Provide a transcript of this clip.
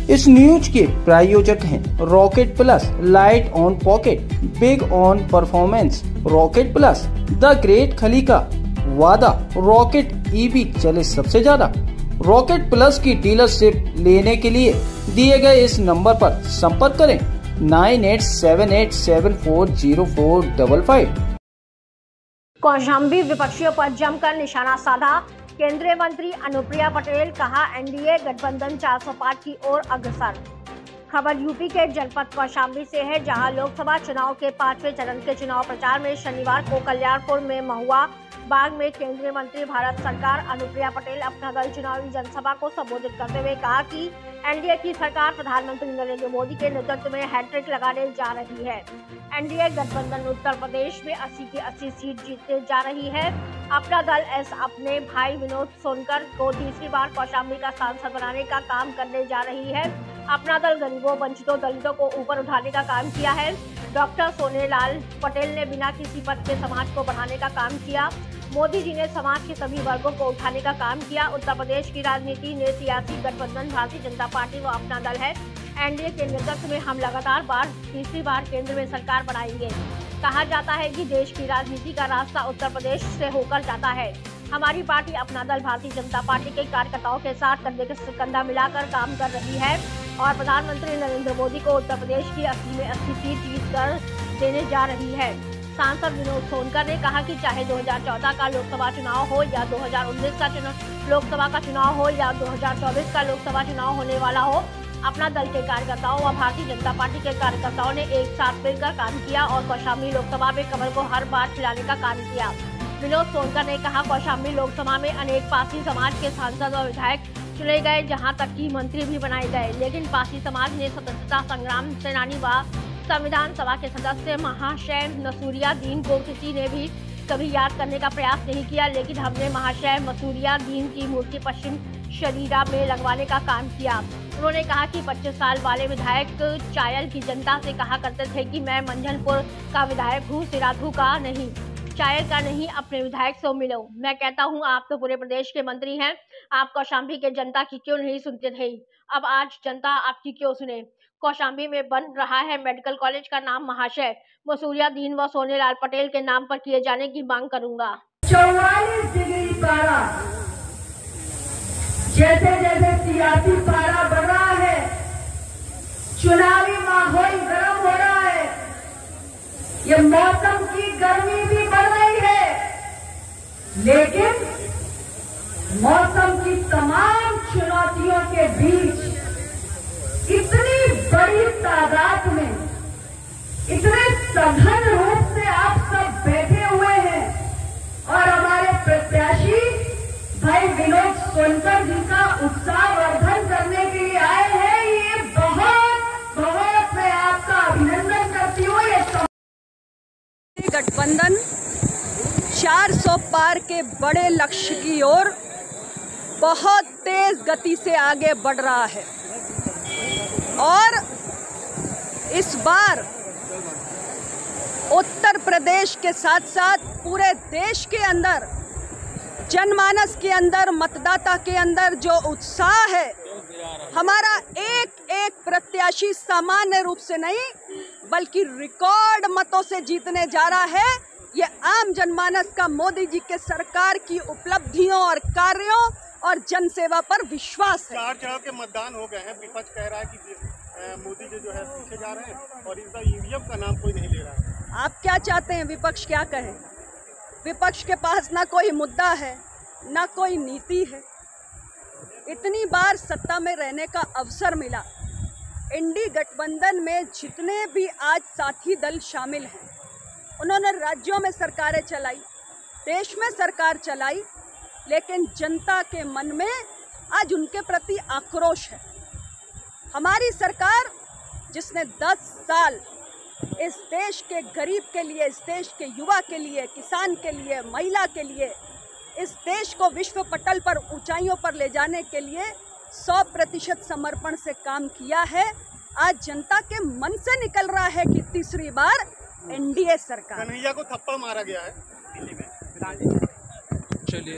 इस न्यूज के प्रायोजक हैं rocket plus, light on pocket, big on performance. Rocket plus, the great खली का वादा, रॉकेट ईवी चले सबसे ज्यादा। रॉकेट प्लस की डीलरशिप लेने के लिए दिए गए इस नंबर पर संपर्क करें 9878740455। कौशाम्बी विपक्षियों पर जमकर निशाना साधा। केंद्रीय मंत्री अनुप्रिया पटेल कहा, एनडीए गठबंधन 400 पार की ओर अग्रसर। खबर यूपी के जनपद कौशाम्बी से है, जहां लोकसभा चुनाव के 5वें चरण के चुनाव प्रचार में शनिवार को कल्याणपुर में महुआ बाग में केंद्रीय मंत्री भारत सरकार अनुप्रिया पटेल अपना दल चुनावी जनसभा को संबोधित करते हुए कहा कि एनडीए की सरकार प्रधानमंत्री नरेंद्र मोदी के नेतृत्व में हैट्रिक लगाने जा रही है। एनडीए गठबंधन उत्तर प्रदेश में 80 की 80 सीट जीतने जा रही है। अपना दल अपने भाई विनोद सोनकर को तीसरी बार कौशाम्बी का सांसद बनाने का काम करने जा रही है। अपना दल गरीबों, वंचितों, दलितों को ऊपर उठाने का काम किया है। डॉक्टर सोनेलाल पटेल ने बिना किसी पद के समाज को बढ़ाने का काम किया। मोदी जी ने समाज के सभी वर्गों को उठाने का काम किया। उत्तर प्रदेश की राजनीति ने सियासी गठबंधन भारतीय जनता पार्टी व अपना दल है। एनडीए के नेतृत्व में हम लगातार तीसरी बार केंद्र में सरकार बनाएंगे। कहा जाता है कि देश की राजनीति का रास्ता उत्तर प्रदेश से होकर जाता है। हमारी पार्टी अपना दल भारतीय जनता पार्टी के कार्यकर्ताओं के साथ कंधे से कंधा मिलाकर काम कर रही है और प्रधानमंत्री नरेंद्र मोदी को उत्तर प्रदेश की 80 में 80 सीट जीतकर देने जा रही है। सांसद विनोद सोनकर ने कहा कि चाहे 2014 का लोकसभा चुनाव हो या 2019 का लोकसभा का चुनाव हो या 2024 का लोकसभा चुनाव होने वाला हो, अपना दल के कार्यकर्ताओं व भारतीय जनता पार्टी के कार्यकर्ताओं ने एक साथ मिलकर काम किया और कौशाम्बी लोकसभा में कमल को हर बार खिलाने का काम किया। विनोद सोनकर ने कहा, कौशाम्बी लोकसभा में अनेक पासी समाज के सांसद और विधायक चुने गए, जहां तक कि मंत्री भी बनाए गए, लेकिन पासी समाज ने स्वतंत्रता संग्राम सेनानी व संविधान सभा के सदस्य महाशय नसूरिया दीन को किसी ने भी कभी याद करने का प्रयास नहीं किया, लेकिन हमने महाशय नसूरिया दीन की मूर्ति पश्चिम शरीरा में लगवाने का काम किया। उन्होंने कहा कि 25 साल वाले विधायक चायल की जनता से कहा करते थे कि मैं मंझनपुर का विधायक हूँ, सिराथू का नहीं, चायल का नहीं, अपने विधायक से मिलो। मैं कहता हूँ, आप तो पूरे प्रदेश के मंत्री हैं, आप कौशाम्बी के जनता की क्यों नहीं सुनते थे? अब आज जनता आपकी क्यों सुने? कौशाम्बी में बन रहा है मेडिकल कॉलेज का नाम महाशय मसूरिया दीन व सोनेलाल पटेल के नाम पर किए जाने की मांग करूंगा। 44 डिग्री पारा, जैसे जैसे सियासी पारा बढ़ रहा है, चुनावी माहौल गर्म हो रहा है, ये मौसम की गर्मी भी बढ़ रही है, लेकिन मौसम की तमाम चुनौतियों के बीच इतनी बड़ी तादाद में, इतने सघन रूप से आप सब बैठे हुए हैं और हमारे प्रत्याशी भाई विनोद सोनकर जी का उत्साहवर्धन करने के लिए आए हैं। ये बहुत बहुत मैं आपका अभिनंदन करती हूँ। ये गठबंधन 400 पार के बड़े लक्ष्य की ओर बहुत तेज गति से आगे बढ़ रहा है और इस बार उत्तर प्रदेश के साथ साथ पूरे देश के अंदर, जनमानस के अंदर, मतदाता के अंदर जो उत्साह है, हमारा एक एक प्रत्याशी सामान्य रूप से नहीं बल्कि रिकॉर्ड मतों से जीतने जा रहा है। ये आम जनमानस का मोदी जी के सरकार की उपलब्धियों और कार्यों और जनसेवा पर विश्वास है। 4 चरण के मतदान हो गए हैं, विपक्ष कह रहा है कि मोदी जी जो है पीछे जा रहे हैं और इस बार ईवीएम का नाम कोई नहीं ले रहा है। आप क्या चाहते हैं विपक्ष क्या कहे? विपक्ष के पास ना कोई मुद्दा है, ना कोई नीति है। इतनी बार सत्ता में रहने का अवसर मिला। एनडीए गठबंधन में जितने भी आज साथी दल शामिल हैं, उन्होंने राज्यों में सरकारें चलाई, देश में सरकार चलाई, लेकिन जनता के मन में आज उनके प्रति आक्रोश है। हमारी सरकार जिसने 10 साल इस देश के गरीब के लिए, इस देश के युवा के लिए, किसान के लिए, महिला के लिए, इस देश को विश्व पटल पर ऊंचाइयों पर ले जाने के लिए 100% समर्पण से काम किया है। आज जनता के मन से निकल रहा है कि तीसरी बार एनडीए सरकार। कन्हैया को थप्पड़ मारा गया है दिल्ली में। चलिए